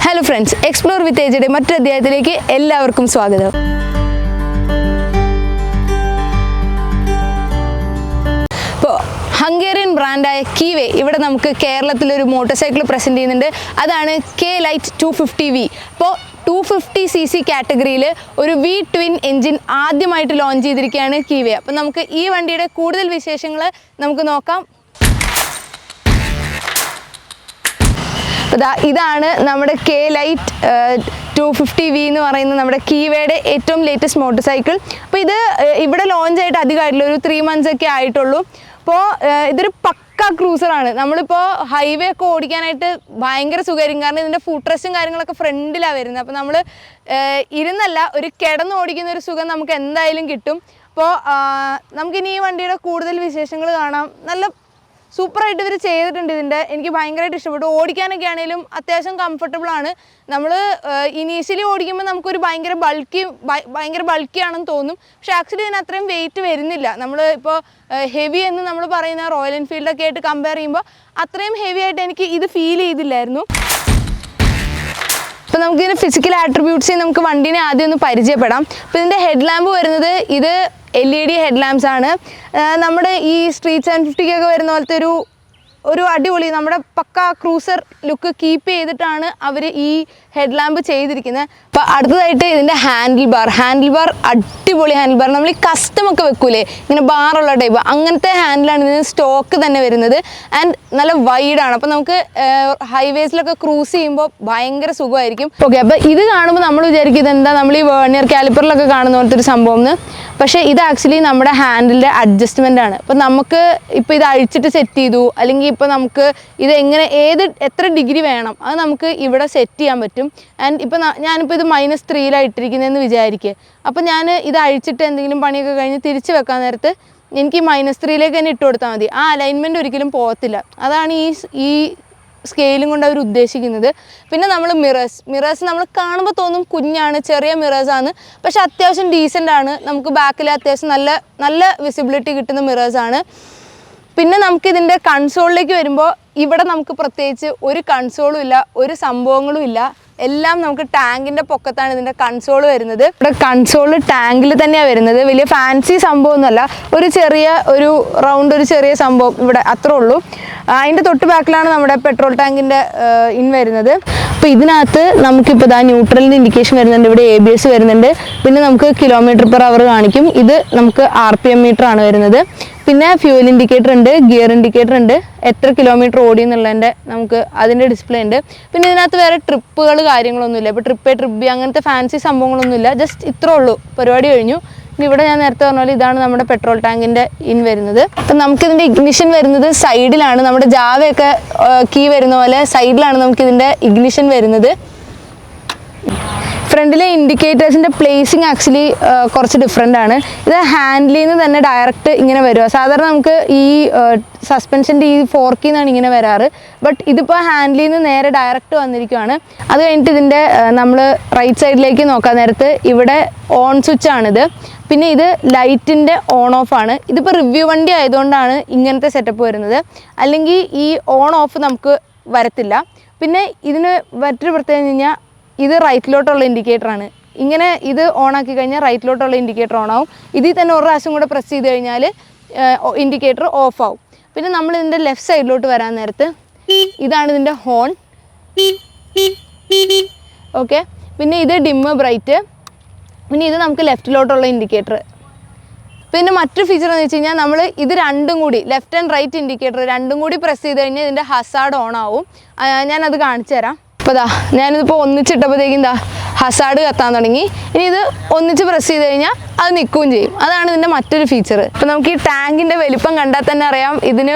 Hello friends, Explore with Vytilla മറ്റൊരു അധ്യായത്തിലേക്ക് എല്ലാവർക്കും സ്വാഗതം. ഹംഗേറിയൻ ബ്രാൻഡായ Keeway ഇവിടെ നമുക്ക് കേരളത്തിലൊരു മോട്ടോർസൈക്കിൾ പ്രസന്റ് ചെയ്യുന്നുണ്ട്. അതാണ് K Light 250V. അപ്പോൾ 250cc കാറ്റഗറിയിൽ ഒരു V ട്വിൻ എൻജിൻ ആദ്യമായിട്ട് ലോഞ്ച് ചെയ്തിരിക്കുകയാണ് Keeway. അപ്പോൾ നമുക്ക് ഈ വണ്ടിയുടെ കൂടുതൽ വിശേഷങ്ങൾ നമുക്ക് നോക്കാം. ഇതാണ് നമ്മുടെ K Light 250V എന്ന് പറയുന്ന നമ്മുടെ Keewayയുടെ ഏറ്റവും ലേറ്റസ്റ്റ് മോട്ടോർസൈക്കിൾ. അപ്പോൾ ഇത് ഇവിടെ ലോഞ്ച് ആയിട്ട് അധികമായിട്ടില്ല, ഒരു 3 months ഒക്കെ ആയിട്ടുള്ളൂ. അപ്പോൾ ഇതൊരു പക്ക ക്രൂസറാണ്. നമ്മളിപ്പോൾ ഹൈവേ ഒക്കെ ഓടിക്കാനായിട്ട് ഭയങ്കര സുഖമായിരിക്കും, കാരണം ഇതിൻ്റെ ഫുഡ് റെസ്റ്റും കാര്യങ്ങളൊക്കെ ഫ്രണ്ടിലാണ് വരുന്നത്. അപ്പോൾ നമ്മൾ ഇരുന്നല്ല, ഒരു കിടന്ന് ഓടിക്കുന്ന ഒരു സുഖം നമുക്ക് എന്തായാലും കിട്ടും. അപ്പോൾ നമുക്കിനി ഈ വണ്ടിയുടെ കൂടുതൽ വിശേഷങ്ങൾ കാണാം. നല്ല സൂപ്പറായിട്ട് ഇവർ ചെയ്തിട്ടുണ്ട്. ഇതിൻ്റെ എനിക്ക് ഭയങ്കരമായിട്ട് ഇഷ്ടപ്പെട്ടു. ഓടിക്കാനൊക്കെ ആണെങ്കിലും അത്യാവശ്യം കംഫർട്ടബിളാണ്. നമ്മൾ ഇനീഷ്യലി ഓടിക്കുമ്പോൾ നമുക്കൊരു ഭയങ്കര ബൾക്കിയാണെന്ന് തോന്നും. പക്ഷേ ആക്ച്വലി ഇതിന് അത്രയും വെയിറ്റ് വരുന്നില്ല. നമ്മൾ ഇപ്പോൾ ഹെവി എന്ന് നമ്മൾ പറയുന്ന റോയൽ എൻഫീൽഡൊക്കെ ആയിട്ട് കമ്പയർ ചെയ്യുമ്പോൾ അത്രയും ഹെവി ആയിട്ട് എനിക്ക് ഇത് ഫീൽ ചെയ്തില്ലായിരുന്നു. അപ്പോൾ നമുക്കിതിൻ്റെ ഫിസിക്കൽ ആട്രിബ്യൂട്ട്സ് നമുക്ക് വണ്ടീനെ ആദ്യം ഒന്ന് പരിചയപ്പെടാം. അപ്പോൾ ഇതിൻ്റെ ഹെഡ് ലാമ്പ് വരുന്നത് ഇത് LED ഹെഡ് ലാമ്പ്സ് ആണ്. നമ്മുടെ ഈ സ്ട്രീറ്റ് 750 വരുന്ന പോലത്തെ ഒരു അടിപൊളി നമ്മുടെ പക്ക ക്രൂസർ ലുക്ക് കീപ്പ് ചെയ്തിട്ടാണ് അവർ ഈ ഹെഡ് ലാമ്പ് ചെയ്തിരിക്കുന്നത്. അപ്പോൾ അടുത്തതായിട്ട് ഇതിൻ്റെ ഹാൻഡിൽ ബാർ അടിപൊളി ഹാൻഡിൽ ബാർ. നമ്മൾ ഈ കസ്റ്റമൊക്കെ വെക്കൂലേ, ഇങ്ങനെ ബാറുള്ള ടൈപ്പ്, അങ്ങനത്തെ ഹാൻഡിലാണ് ഇതിന് സ്റ്റോക്ക് തന്നെ വരുന്നത്. ആൻഡ് നല്ല വൈഡാണ്. അപ്പോൾ നമുക്ക് ഹൈവേസിലൊക്കെ ക്രൂസ് ചെയ്യുമ്പോൾ ഭയങ്കര സുഖമായിരിക്കും. ഓക്കെ, അപ്പോൾ ഇത് കാണുമ്പോൾ നമ്മൾ വിചാരിക്കും ഇതെന്താ നമ്മൾ ഈ വേർണിയർ കാലിപ്പറിലൊക്കെ കാണുന്ന പോലത്തെ ഒരു സംഭവം എന്ന്. പക്ഷേ ഇത് ആക്ച്വലി നമ്മുടെ ഹാൻഡിലിൻ്റെ അഡ്ജസ്റ്റ്മെൻ്റ് ആണ്. അപ്പോൾ നമുക്ക് ഇപ്പോൾ ഇത് അഴിച്ചിട്ട് സെറ്റ് ചെയ്തു, അല്ലെങ്കിൽ ഇപ്പോൾ നമുക്ക് ഇത് എത്ര ഡിഗ്രി വേണം അത് നമുക്ക് ഇവിടെ സെറ്റ് ചെയ്യാൻ പറ്റും. ആൻഡ് ഇപ്പോൾ ഞാനിപ്പോൾ ഇത് -3 ഇട്ടിരിക്കുന്നതെന്ന് വിചാരിക്കുക. അപ്പോൾ ഞാൻ ഇത് അഴിച്ചിട്ട് എന്തെങ്കിലും പണിയൊക്കെ കഴിഞ്ഞ് തിരിച്ച് വെക്കാൻ നേരത്ത് എനിക്ക് -3 തന്നെ ഇട്ട് കൊടുത്താൽ മതി. ആ അലൈൻമെൻറ്റ് ഒരിക്കലും പോകത്തില്ല. അതാണ് ഈ സ്കെയിലും കൊണ്ട് അവർ ഉദ്ദേശിക്കുന്നത്. പിന്നെ നമ്മൾ മിറേഴ്സ് നമ്മൾ കാണുമ്പോൾ തോന്നും കുഞ്ഞാണ്, ചെറിയ മിറേഴ്സാണ്, പക്ഷെ അത്യാവശ്യം ഡീസൻ്റ് ആണ്. നമുക്ക് ബാക്കിൽ അത്യാവശ്യം നല്ല വിസിബിലിറ്റി കിട്ടുന്ന മിറേഴ്സാണ്. പിന്നെ നമുക്കിതിൻ്റെ കൺസോളിലേക്ക് വരുമ്പോൾ ഇവിടെ നമുക്ക് പ്രത്യേകിച്ച് ഒരു കൺസോളും ഇല്ല, ഒരു സംഭവങ്ങളും ഇല്ല. എല്ലാം നമുക്ക് ടാങ്കിൻ്റെ പൊക്കത്താണ് ഇതിൻ്റെ കൺസോൾ വരുന്നത്. ഇവിടെ കൺസോൾ ടാങ്കിൽ തന്നെയാണ് വരുന്നത്. വലിയ ഫാൻസി സംഭവമൊന്നുമല്ല, ഒരു ചെറിയ സംഭവം ഇവിടെ അത്രേ ഉള്ളൂ. അതിൻ്റെ തൊട്ട് ബാക്കിലാണ് നമ്മുടെ പെട്രോൾ ടാങ്കിൻ്റെ ഇൻ വരുന്നത്. അപ്പോൾ ഇതിനകത്ത് നമുക്കിപ്പോൾ ന്യൂട്രലിൻ്റെ ഇൻഡിക്കേഷൻ വരുന്നുണ്ട്, ഇവിടെ ABS വരുന്നുണ്ട്, പിന്നെ നമുക്ക് km/h കാണിക്കും. ഇത് നമുക്ക് RPM മീറ്റർ ആണ് വരുന്നത്. പിന്നെ ഫ്യൂവൽ ഇൻഡിക്കേറ്റർ ഉണ്ട്, ഗിയർ ഇൻഡിക്കേറ്റർ ഉണ്ട്, എത്ര കിലോമീറ്റർ ഓടി എന്നുള്ളതിൻ്റെ നമുക്ക് അതിൻ്റെ ഡിസ്പ്ലേ ഉണ്ട്. പിന്നെ ഇതിനകത്ത് വേറെ ട്രിപ്പുകൾ കാര്യങ്ങളൊന്നുമില്ല. ഇപ്പോൾ ട്രിപ്പ് B അങ്ങനത്തെ ഫാൻസി സംഭവങ്ങളൊന്നുമില്ല. ജസ്റ്റ് ഇത്രേ ഉള്ളൂ, പരിപാടി കഴിഞ്ഞു. ഇവിടെ ഞാൻ നേരത്തെ പറഞ്ഞ പോലെ ഇതാണ് നമ്മുടെ പെട്രോൾ ടാങ്കിൻ്റെ ഇൻ വരുന്നത്. അപ്പം നമുക്കിതിൻ്റെ ഇഗ്നിഷൻ വരുന്നത് സൈഡിലാണ്. നമ്മുടെ ജാവയൊക്കെ കീ വരുന്ന പോലെ സൈഡിലാണ് നമുക്കിതിൻ്റെ ഇഗ്നിഷൻ വരുന്നത്. ഫ്രണ്ടിലെ ഇൻഡിക്കേറ്റേഴ്സിൻ്റെ പ്ലേസിങ് ആക്ച്വലി കുറച്ച് ഡിഫറെൻ്റ് ആണ്. ഇത് ഹാൻഡിലിൽ നിന്ന് തന്നെ ഡയറക്റ്റ് ഇങ്ങനെ വരിക. സാധാരണ നമുക്ക് ഈ സസ്പെൻഷൻ്റെ ഈ ഫോർക്കിൽ നിന്നാണ് ഇങ്ങനെ വരാറ്. ബട്ട് ഇതിപ്പോൾ ഹാൻഡിലിൽ നിന്ന് നേരെ ഡയറക്റ്റ് വന്നിരിക്കുകയാണ്. അത് കഴിഞ്ഞിട്ട് ഇതിൻ്റെ നമ്മൾ റൈറ്റ് സൈഡിലേക്ക് നോക്കാൻ നേരത്ത് ഇവിടെ ഓൺ സ്വിച്ച് ആണിത്. പിന്നെ ഇത് ലൈറ്റിൻ്റെ ഓൺ ഓഫ് ആണ്. ഇതിപ്പോൾ റിവ്യൂ വണ്ടി ആയതുകൊണ്ടാണ് ഇങ്ങനത്തെ സെറ്റപ്പ് വരുന്നത്, അല്ലെങ്കിൽ ഈ ഓൺ ഓഫ് നമുക്ക് വരത്തില്ല. പിന്നെ ഇതിന് മറ്റൊരു പ്രത്യേകത കഴിഞ്ഞാൽ ഇത് റൈറ്റിലോട്ടുള്ള ഇൻഡിക്കേറ്ററാണ്. ഇങ്ങനെ ഇത് ഓണാക്കി കഴിഞ്ഞാൽ റൈറ്റിലോട്ടുള്ള ഇൻഡിക്കേറ്റർ ഓണാവും. ഇതിൽ തന്നെ ഒരു പ്രാവശ്യം കൂടെ പ്രസ് ചെയ്ത് കഴിഞ്ഞാൽ ഇൻഡിക്കേറ്റർ ഓഫ് ആവും. പിന്നെ നമ്മൾ ഇതിൻ്റെ ലെഫ്റ്റ് സൈഡിലോട്ട് വരാൻ നേരത്ത് ഇതാണ് ഇതിൻ്റെ ഹോൺ. ഓക്കെ, പിന്നെ ഇത് ഡിമ്മ് ബ്രൈറ്റ്, പിന്നെ ഇത് നമുക്ക് ലെഫ്റ്റിലോട്ടുള്ള ഇൻഡിക്കേറ്റർ. പിന്നെ മറ്റൊരു ഫീച്ചർ എന്ന് വെച്ച് കഴിഞ്ഞാൽ നമ്മൾ ഇത് രണ്ടും കൂടി ലെഫ്റ്റ് ആൻഡ് റൈറ്റ് ഇൻഡിക്കേറ്റർ രണ്ടും കൂടി പ്രസ് ചെയ്ത് കഴിഞ്ഞാൽ ഇതിൻ്റെ ഹസാർഡ് ഓൺ ആവും. ഞാനത് കാണിച്ചു തരാം. അപ്പോൾ ഞാനിതിപ്പോൾ ഒന്നിച്ചിട്ടപ്പോഴത്തേക്കും ഹസാർഡ് കത്താൻ തുടങ്ങി. ഇനി ഇത് ഒന്നിച്ച് പ്രസ് ചെയ്ത് കഴിഞ്ഞാൽ അത് നിൽക്കുകയും ചെയ്യും. അതാണ് ഇതിൻ്റെ മറ്റൊരു ഫീച്ചർ. ഇപ്പോൾ നമുക്ക് ഈ ടാങ്കിൻ്റെ വലിപ്പം കണ്ടാൽ തന്നെ അറിയാം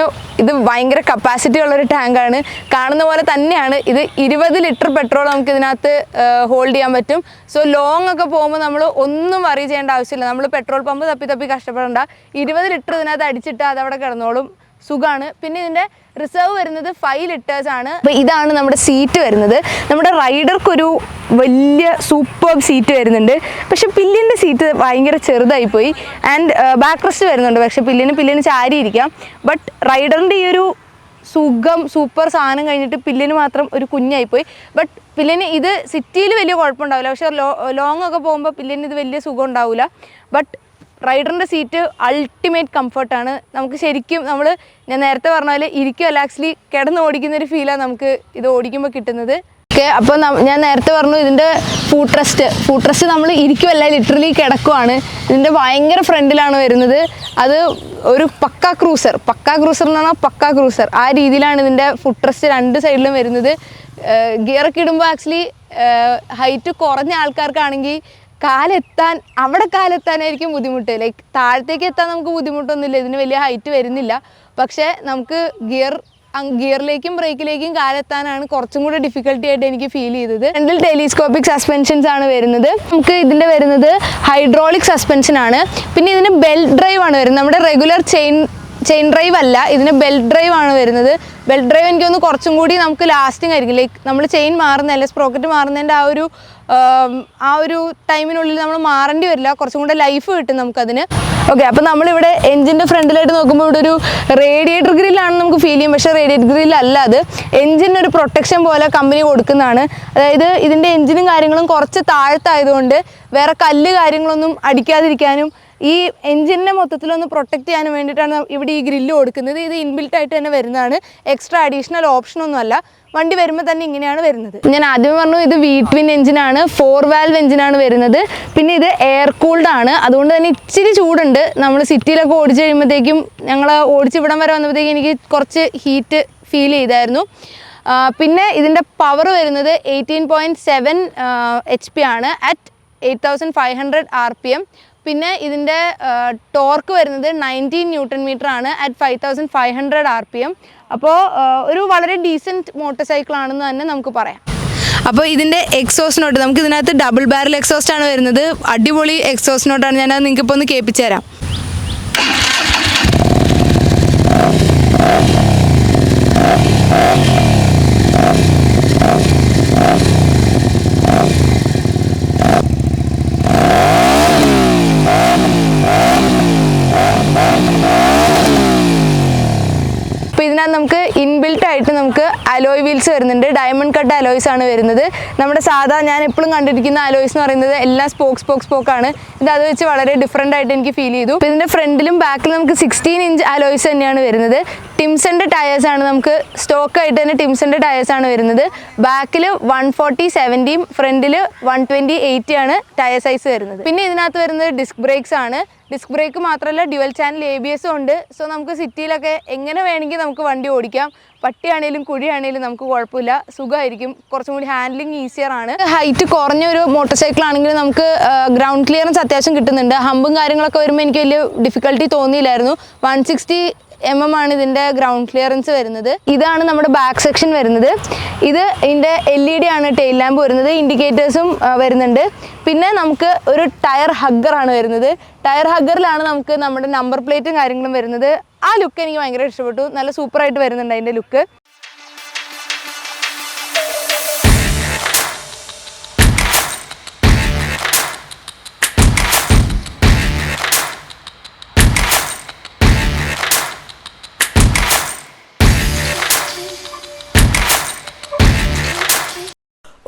ഇത് ഭയങ്കര കപ്പാസിറ്റി ഉള്ളൊരു ടാങ്കാണ്. കാണുന്ന പോലെ തന്നെയാണ്. ഇത് 20 ലിറ്റർ പെട്രോൾ നമുക്ക് ഇതിനകത്ത് ഹോൾഡ് ചെയ്യാൻ പറ്റും. സോ ലോങ് ഒക്കെ പോകുമ്പോൾ നമ്മൾ ഒന്നും വറി ചെയ്യേണ്ട ആവശ്യമില്ല. നമ്മൾ പെട്രോൾ പമ്പ് തപ്പി കഷ്ടപ്പെടേണ്ട. 20 ലിറ്റർ ഇതിനകത്ത് അടിച്ചിട്ട് അതവിടെ കിടന്നോളും, സുഖമാണ്. പിന്നെ ഇതിൻ്റെ റിസർവ് വരുന്നത് 5 ലിറ്റേഴ്സ് ആണ്. അപ്പോൾ ഇതാണ് നമ്മുടെ സീറ്റ് വരുന്നത്. നമ്മുടെ റൈഡർക്കൊരു വലിയ സൂപ്പർ സീറ്റ് വരുന്നുണ്ട്. പക്ഷെ പില്ലിൻ്റെ സീറ്റ് ഭയങ്കര ചെറുതായിപ്പോയി. ആൻഡ് ബാക്ക് റെസ്റ്റ് വരുന്നുണ്ട്. പക്ഷേ പില്ലിന് ചാരിയിരിക്കാം. ബട്ട് റൈഡറിൻ്റെ ഈ ഒരു സുഖം സൂപ്പർ സാധനം കഴിഞ്ഞിട്ട് പില്ലിന് മാത്രം ഒരു കുഞ്ഞായിപ്പോയി. ബട്ട് പില്ലിന് ഇത് സിറ്റിയിൽ വലിയ കുഴപ്പമുണ്ടാവില്ല, പക്ഷേ ലോങ് ഒക്കെ പോകുമ്പോൾ പില്ലിന് ഇത് വലിയ സുഖം ഉണ്ടാവില്ല. ബട്ട് റൈഡറിൻ്റെ സീറ്റ് അൾട്ടിമേറ്റ് കംഫർട്ടാണ്. നമുക്ക് ശരിക്കും ഞാൻ നേരത്തെ പറഞ്ഞ പോലെ ഇരിക്കുമല്ല, ആക്ച്വലി കിടന്ന് ഓടിക്കുന്നൊരു ഫീലാണ് നമുക്ക് ഇത് ഓടിക്കുമ്പോൾ കിട്ടുന്നത്. ഓക്കെ, അപ്പോൾ ഞാൻ നേരത്തെ പറഞ്ഞു ഇതിൻ്റെ ഫുഡ് റെസ്റ്റ് നമ്മൾ ഇരിക്കുമല്ല, ലിറ്ററലി കിടക്കുവാണ്. ഇതിൻ്റെ ഭയങ്കര ഫ്രണ്ടിലാണ് വരുന്നത്. അത് ഒരു പക്കാ ക്രൂസർ എന്ന് പറഞ്ഞാൽ പക്കാ ക്രൂസർ ആ രീതിയിലാണ് ഇതിൻ്റെ ഫുഡ് റെസ്റ്റ് രണ്ട് സൈഡിലും വരുന്നത്. ഗിയറൊക്കെ ഇടുമ്പോൾ ആക്ച്വലി ഹൈറ്റ് കുറഞ്ഞ ആൾക്കാർക്കാണെങ്കിൽ കാലെത്താനായിരിക്കും ബുദ്ധിമുട്ട്. ലൈക്ക് താഴത്തേക്ക് എത്താൻ നമുക്ക് ബുദ്ധിമുട്ടൊന്നുമില്ല, ഇതിന് വലിയ ഹൈറ്റ് വരുന്നില്ല. പക്ഷേ നമുക്ക് ഗിയറിലേക്കും ബ്രേക്കിലേക്കും കാലെത്താനാണ് കുറച്ചും കൂടെ ഡിഫിക്കൽട്ടി ആയിട്ട് എനിക്ക് ഫീൽ ചെയ്തത്. രണ്ടിൽ ടെലിസ്കോപ്പിക് സസ്പെൻഷൻസ് ആണ് വരുന്നത്. നമുക്ക് ഇതിൻ്റെ വരുന്നത് ഹൈഡ്രോളിക് സസ്പെൻഷൻ ആണ്. പിന്നെ ഇതിന് ബെൽറ്റ് ഡ്രൈവ് ആണ് വരുന്നത്. നമ്മുടെ റെഗുലർ ചെയിൻ ഡ്രൈവ് അല്ല, ഇതിന് ബെൽറ്റ് ഡ്രൈവ് ആണ് വരുന്നത്. ബെൽറ്റ് ഡ്രൈവ് എനിക്ക് തോന്നുന്നു കുറച്ചും കൂടി നമുക്ക് ലാസ്റ്റിംഗ് ആയിരിക്കും. ലൈക്ക് നമ്മൾ ചെയിൻ മാറുന്നതല്ല, സ്പ്രോക്കറ്റ് മാറുന്നതിൻ്റെ ആ ഒരു ടൈമിനുള്ളിൽ നമ്മൾ മാറേണ്ടി വരില്ല, കുറച്ചും കൂടെ ലൈഫ് കിട്ടും നമുക്കതിന്. ഓക്കെ, അപ്പോൾ നമ്മളിവിടെ എഞ്ചിൻ്റെ ഫ്രണ്ടിലായിട്ട് നോക്കുമ്പോൾ ഇവിടെ ഒരു റേഡിയേറ്റർ ഗ്രില്ലാണ് നമുക്ക് ഫീൽ ചെയ്യും. പക്ഷേ റേഡിയേറ്റർ ഗ്രിൽ അല്ല, അത് എഞ്ചിനൊരു പ്രൊട്ടക്ഷൻ പോലെ കമ്പനി കൊടുക്കുന്നതാണ്. അതായത് ഇതിൻ്റെ എഞ്ചിനും കാര്യങ്ങളും കുറച്ച് താഴത്തായതുകൊണ്ട് വേറെ കല്ല് കാര്യങ്ങളൊന്നും അടിക്കാതിരിക്കാനും ഈ എഞ്ചിനെ മൊത്തത്തിലൊന്ന് പ്രൊട്ടക്റ്റ് ചെയ്യാനും വേണ്ടിയിട്ടാണ് ഇവിടെ ഈ ഗ്രില്ല് കൊടുക്കുന്നത്. ഇത് ഇൻബിൽറ്റ് ആയിട്ട് തന്നെ വരുന്നതാണ്, എക്സ്ട്രാ അഡീഷണൽ ഓപ്ഷനൊന്നുമല്ല. വണ്ടി വരുമ്പോൾ തന്നെ ഇങ്ങനെയാണ് വരുന്നത്. ഞാൻ ആദ്യം പറഞ്ഞു ഇത് V-twin എഞ്ചിനാണ്, 4 വാൽവ് എഞ്ചിനാണ് വരുന്നത്. പിന്നെ ഇത് എയർ കൂൾഡ് ആണ്, അതുകൊണ്ട് തന്നെ ഇച്ചിരി ചൂടുണ്ട്. നമ്മൾ സിറ്റിയിലൊക്കെ ഓടിച്ച് കഴിയുമ്പോഴത്തേക്കും ഓടിച്ച് ഇവിടം വരെ വന്നപ്പോഴത്തേക്കും എനിക്ക് കുറച്ച് ഹീറ്റ് ഫീൽ ചെയ്തായിരുന്നു. പിന്നെ ഇതിൻ്റെ പവർ വരുന്നത് 18.7 HP ആണ് അറ്റ് 8500 RPM. പിന്നെ ഇതിൻ്റെ ടോർക്ക് വരുന്നത് 19 Nm ആണ് അറ്റ് 5500 RPM. അപ്പോൾ ഒരു വളരെ ഡീസൻറ്റ് മോട്ടോർ സൈക്കിളാണെന്ന് തന്നെ നമുക്ക് പറയാം. അപ്പോൾ ഇതിൻ്റെ എക്സോസ്റ്റ് നോട്ട് നമുക്ക് ഇതിനകത്ത് ഡബിൾ ബാരൽ എക്സോസ്റ്റ് ആണ് വരുന്നത്. അടിപൊളി എക്സോസ്റ്റ് നോട്ടാണ്, ഞാനത് നിങ്ങൾക്കിപ്പോൾ ഒന്ന് കേൾപ്പിച്ചു തരാം. ഇതിനകത്ത് നമുക്ക് ഇൻബിൽറ്റ് ആയിട്ട് നമുക്ക് അലോയ് വീൽസ് വരുന്നുണ്ട്. ഡയമണ്ട് കട്ട് അലോയ്സ് ആണ് വരുന്നത്. നമ്മുടെ ഞാൻ എപ്പോഴും കണ്ടിരിക്കുന്ന അലോയ്സ് എന്ന് പറയുന്നത് എല്ലാം സ്പോക്കാണ്. ഇത് അത് വെച്ച് വളരെ ഡിഫറെൻ്റ് ആയിട്ട് എനിക്ക് ഫീൽ ചെയ്തു. അപ്പോൾ ഇതിൻ്റെ ഫ്രണ്ടിലും ബാക്കിലും നമുക്ക് 16 ഇഞ്ച് അലോയ്സ് തന്നെയാണ് വരുന്നത്. ടിംസൻ്റെ ടയേഴ്സ് ആണ്, നമുക്ക് സ്റ്റോക്കായിട്ട് തന്നെ ടിംസൻ്റെ ടയേഴ്സ് ആണ് വരുന്നത്. ബാക്കിൽ 140/70, ഫ്രണ്ടിൽ 120/80 ആണ് ടയർ സൈസ് വരുന്നത്. പിന്നെ ഇതിനകത്ത് വരുന്നത് ഡിസ്ക് ബ്രേക്സ് ആണ്. ഡിസ്ക് ബ്രേക്ക് മാത്രമല്ല ഡ്യുവൽ ചാനൽ ABS ഉണ്ട്. സോ നമുക്ക് സിറ്റിയിലൊക്കെ എങ്ങനെ വേണമെങ്കിൽ നമുക്ക് വണ്ടി ഓടിക്കാം. പട്ടിയാണേലും കുഴിയാണേലും നമുക്ക് കുഴപ്പമില്ല, സുഖമായിരിക്കും. കുറച്ചും കൂടി ഹാൻഡ്ലിങ് ഈസിയർ ആണ്. ഹൈറ്റ് കുറഞ്ഞ ഒരു മോട്ടോർ സൈക്കിൾ ആണെങ്കിൽ നമുക്ക് ഗ്രൗണ്ട് ക്ലിയറൻസ് അത്യാവശ്യം കിട്ടുന്നുണ്ട്. ഹമ്പും കാര്യങ്ങളൊക്കെ വരുമ്പോൾ എനിക്ക് വലിയ ഡിഫിക്കൽട്ടി തോന്നിയില്ലായിരുന്നു. 160 mm ആണ് ഇതിൻ്റെ ഗ്രൗണ്ട് ക്ലിയറൻസ് വരുന്നത്. ഇതാണ് നമ്മുടെ ബാക്ക് സെക്ഷൻ വരുന്നത്. ഇത് ഇതിൻ്റെ LED ആണ് ടെയിൽ ലാമ്പ് വരുന്നത്. ഇൻഡിക്കേറ്റേഴ്സും വരുന്നുണ്ട്. പിന്നെ നമുക്ക് ഒരു ടയർ ഹഗ്ഗറാണ് വരുന്നത്. ടയർ ഹഗ്ഗറിലാണ് നമുക്ക് നമ്മുടെ നമ്പർ പ്ലേറ്റും കാര്യങ്ങളും വരുന്നത്. ആ ലുക്ക് എനിക്ക് ഭയങ്കര ഇഷ്ടപ്പെട്ടു. നല്ല സൂപ്പറായിട്ട് വരുന്നുണ്ട് അതിൻ്റെ ലുക്ക്.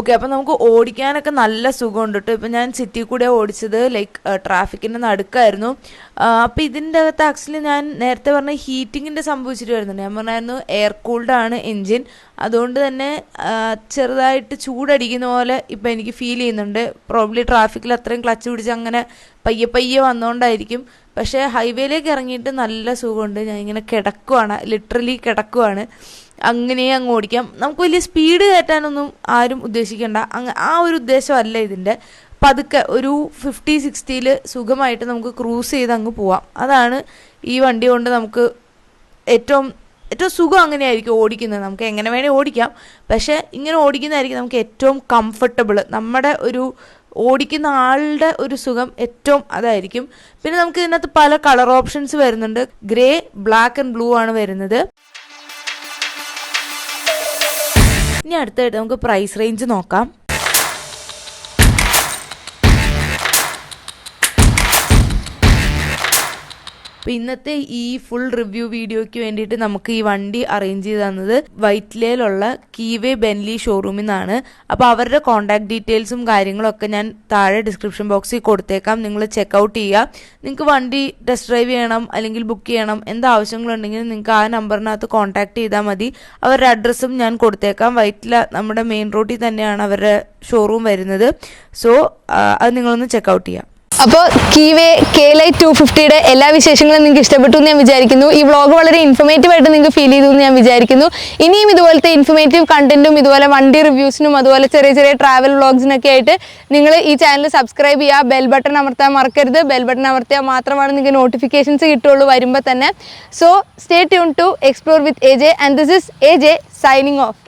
ഓക്കെ, അപ്പോൾ നമുക്ക് ഓടിക്കാനൊക്കെ നല്ല സുഖമുണ്ട് കേട്ടോ. ഇപ്പം ഞാൻ സിറ്റി കൂടെ ഓടിച്ചത്, ലൈക്ക് ട്രാഫിക്കിൻ്റെ നടുക്കായിരുന്നു. അപ്പോൾ ഇതിൻ്റെ അകത്ത് ആക്ച്വലി ഞാൻ നേരത്തെ പറഞ്ഞ ഹീറ്റിങ്ങിൻ്റെ സംഭവിച്ചിട്ട് വരുന്നുണ്ട്. ഞാൻ പറഞ്ഞായിരുന്നു എയർ കൂൾഡാണ് എൻജിൻ, അതുകൊണ്ട് തന്നെ ചെറുതായിട്ട് ചൂടടിക്കുന്ന പോലെ ഇപ്പം എനിക്ക് ഫീൽ ചെയ്യുന്നുണ്ട്. പ്രോബ്ലി ട്രാഫിക്കിൽ അത്രയും ക്ലച്ച് പിടിച്ച് അങ്ങനെ പയ്യെ വന്നുകൊണ്ടായിരിക്കും. പക്ഷേ ഹൈവേയിലേക്ക് ഇറങ്ങിയിട്ട് നല്ല സുഖമുണ്ട്. ഞാൻ ഇങ്ങനെ ലിറ്ററലി കിടക്കുവാണ്. അങ്ങനെ അങ്ങ് ഓടിക്കാം. നമുക്ക് വലിയ സ്പീഡ് കയറ്റാനൊന്നും ആരും ഉദ്ദേശിക്കേണ്ട, ആ ഒരു ഉദ്ദേശമല്ല ഇതിൻ്റെ. പതുക്കെ ഒരു 50-60 സുഖമായിട്ട് നമുക്ക് ക്രൂസ് ചെയ്ത് അങ്ങ് പോവാം. അതാണ് ഈ വണ്ടി കൊണ്ട് നമുക്ക് ഏറ്റവും സുഖം. അങ്ങനെയായിരിക്കും ഓടിക്കുന്നത്. നമുക്ക് എങ്ങനെ വേണേൽ ഓടിക്കാം, പക്ഷേ ഇങ്ങനെ ഓടിക്കുന്നതായിരിക്കും നമുക്ക് ഏറ്റവും കംഫർട്ടബിൾ. നമ്മുടെ ഒരു ഓടിക്കുന്ന ആളുടെ ഒരു സുഖം ഏറ്റവും അതായിരിക്കും. പിന്നെ നമുക്ക് ഇതിനകത്ത് പല കളർ ഓപ്ഷൻസ് വരുന്നുണ്ട്. ഗ്രേ, ബ്ലാക്ക് ആൻഡ് ബ്ലൂ ആണ് വരുന്നത്. ഇനി അടുത്തായിട്ട് നമുക്ക് പ്രൈസ് റേഞ്ച് നോക്കാം. അപ്പോൾ ഇന്നത്തെ ഈ ഫുൾ റിവ്യൂ വീഡിയോയ്ക്ക് വേണ്ടിയിട്ട് നമുക്ക് ഈ വണ്ടി അറേഞ്ച് ചെയ്ത് തന്നത് വൈറ്റ്ലയിലുള്ള കീവേ ബെൻലി ഷോറൂമിൽ നിന്നാണ്. അപ്പോൾ അവരുടെ കോൺടാക്ട് ഡീറ്റെയിൽസും കാര്യങ്ങളൊക്കെ ഞാൻ താഴെ ഡിസ്ക്രിപ്ഷൻ ബോക്സിൽ കൊടുത്തേക്കാം. നിങ്ങൾ ചെക്കൗട്ട് ചെയ്യുക. നിങ്ങൾക്ക് വണ്ടി ടെസ്റ്റ് ഡ്രൈവ് ചെയ്യണം അല്ലെങ്കിൽ ബുക്ക് ചെയ്യണം എന്ത് ആവശ്യങ്ങളുണ്ടെങ്കിലും നിങ്ങൾക്ക് ആ നമ്പറിനകത്ത് കോൺടാക്ട് ചെയ്താൽ മതി. അവരുടെ അഡ്രസ്സും ഞാൻ കൊടുത്തേക്കാം. വൈറ്റില നമ്മുടെ മെയിൻ റോഡിൽ തന്നെയാണ് അവരുടെ ഷോറൂം വരുന്നത്. സോ അത് നിങ്ങളൊന്ന് ചെക്കൗട്ട് ചെയ്യാം. അപ്പോൾ കീവേ കെ ലൈറ്റ് 250യുടെ എല്ലാ വിശേഷങ്ങളും നിങ്ങൾക്ക് ഇഷ്ടപ്പെട്ടു എന്ന് ഞാൻ വിചാരിക്കുന്നു. ഈ വ്ളോഗ് വളരെ ഇൻഫർമേറ്റീവ് ആയിട്ട് നിങ്ങൾക്ക് ഫീൽ ചെയ്തു എന്ന് ഞാൻ വിചാരിക്കുന്നു. ഇനിയും ഇതുപോലത്തെ ഇൻഫർമേറ്റീവ് കണ്ടന്റും ഇതുപോലെ വണ്ടി റിവ്യൂസിനും അതുപോലെ ചെറിയ ചെറിയ ട്രാവൽ വ്ളോഗ്സിനൊക്കെ ആയിട്ട് നിങ്ങൾ ഈ ചാനൽ സബ്സ്ക്രൈബ് ചെയ്യുക. ബെൽ ബട്ടൺ അമർത്താൻ മറക്കരുത്. ബെൽ ബട്ടൺ അമർത്തിയാൽ മാത്രമാണ് നിങ്ങൾക്ക് നോട്ടിഫിക്കേഷൻസ് കിട്ടുള്ളൂ വരുമ്പോൾ തന്നെ. So stay tuned to explore with AJ and this is AJ signing of.